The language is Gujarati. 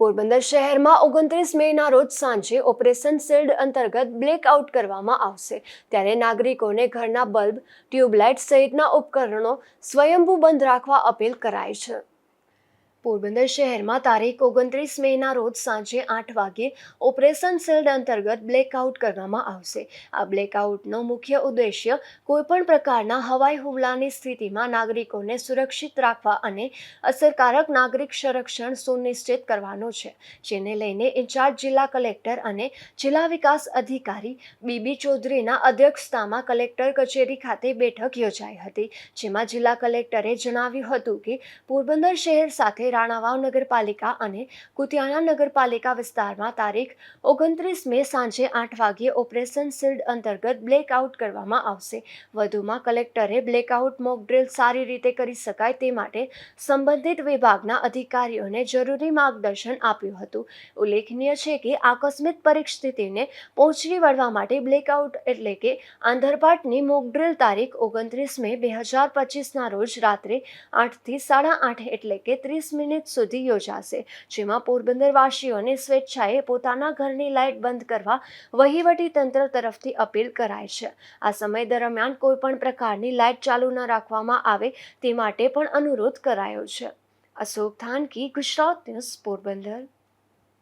પોરબંદર શહેરમાં 29 મેના રોજ સાંજે ઓપરેશન શિલ્ડ અંતર્ગત બ્લેકઆઉટ કરવામાં આવશે ત્યારે નાગરિકોને ઘરના બલ્બ, ટ્યુબલાઇટ સહિતના ઉપકરણો સ્વયંભૂ બંધ રાખવા અપીલ કરાઈ છે। પોરબંદર શહેરમાં તારીખ 29 મેના રોજ સાંજે 8 વાગ્યે ઓપરેશન શિલ્ડ અંતર્ગત બ્લેકઆઉટ કરવામાં આવશે। આ બ્લેકઆઉટનો મુખ્ય ઉદ્દેશ્ય કોઈપણ પ્રકારના હવાઈ હુમલાની સ્થિતિમાં નાગરિકોને સુરક્ષિત રાખવા અને અસરકારક નાગરિક સંરક્ષણ સુનિશ્ચિત કરવાનો છે, જેને લઈને ઇન્ચાર્જ જિલ્લા કલેક્ટર અને જિલ્લા વિકાસ અધિકારી બીબી ચૌધરીના અધ્યક્ષતામાં કલેક્ટર કચેરી ખાતે બેઠક યોજાઈ હતી, જેમાં જિલ્લા કલેક્ટરે જણાવ્યું હતું કે પોરબંદર શહેર સાથે રાણાવાવ નગરપાલિકા અને કુતિયાણા નગરપાલિકા વિસ્તારમાં તારીખ 29 મે સાંજે 8 વાગ્યે ઓપરેશન શિલ્ડ અંતર્ગત બ્લેકઆઉટ કરવામાં આવશે। વધુમાં કલેક્ટરે બ્લેકઆઉટ મોક ડ્રીલ સારી રીતે કરી શકાય તે માટે સંબંધિત વિભાગના અધિકારીઓને જરૂરી માર્ગદર્શન આપ્યું હતું। ઉલ્લેખનીય છે કે આકસ્મિક પરિસ્થિતિને પહોંચી વળવા માટે બ્લેકઆઉટ એટલે કે આંધરપાટની મોક ડ્રીલ તારીખ 29 મે 2025ના રોજ રાત્રે 8 થી 8:30 એટલે કે 30 મિનિટ સુધી યોજાશે, જેમાં પોરબંદર વાસીઓને સ્વેચ્છાએ પોતાના ઘરની લાઇટ બંધ કરવા વહીવટી તંત્ર તરફથી અપીલ કરાઈ છે। આ સમય દરમિયાન કોઈપણ પ્રકારની લાઇટ ચાલુ ન રાખવામાં આવે તે માટે પણ અનુરોધ કરાયો છે। અશોક થાનકી, ગુજરાત ન્યૂઝ, પોરબંદર।